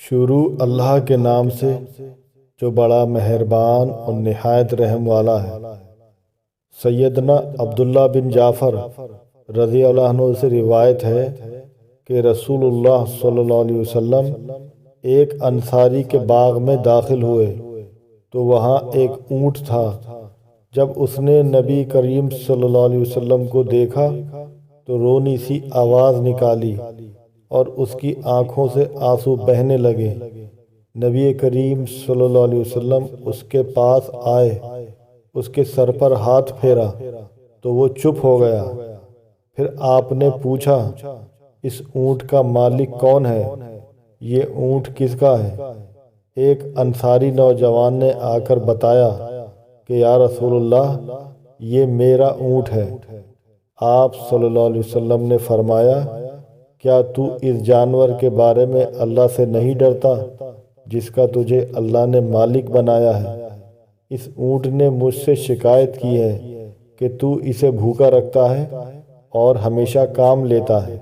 شروع اللہ کے نام سے جو بڑا مہربان اور نہایت رحم والا ہے۔ سیدنا عبداللہ بن جعفر رضی اللہ عنہ سے روایت ہے کہ رسول اللہ صلی اللہ علیہ وسلم ایک انصاری کے باغ میں داخل ہوئے تو وہاں ایک اونٹ تھا۔ جب اس نے نبی کریم صلی اللہ علیہ وسلم کو دیکھا تو رونی سی آواز نکالی اور اس کی آنکھوں سے آنسو بہنے لگے۔ نبی کریم صلی اللہ علیہ وسلم اس کے پاس آئے، اس کے سر پر ہاتھ پھیرا تو وہ چپ ہو گیا۔ پھر آپ نے پوچھا، اس اونٹ کا مالک کون ہے؟ یہ اونٹ کس کا ہے؟ ایک انصاری نوجوان نے آ کر بتایا کہ یا رسول اللہ، یہ میرا اونٹ ہے۔ آپ صلی اللہ علیہ وسلم نے فرمایا، کیا تو اس جانور کے بارے میں اللہ سے نہیں ڈرتا جس کا تجھے اللہ نے مالک بنایا ہے؟ اس اونٹ نے مجھ سے شکایت کی ہے کہ تو اسے بھوکا رکھتا ہے اور ہمیشہ کام لیتا ہے۔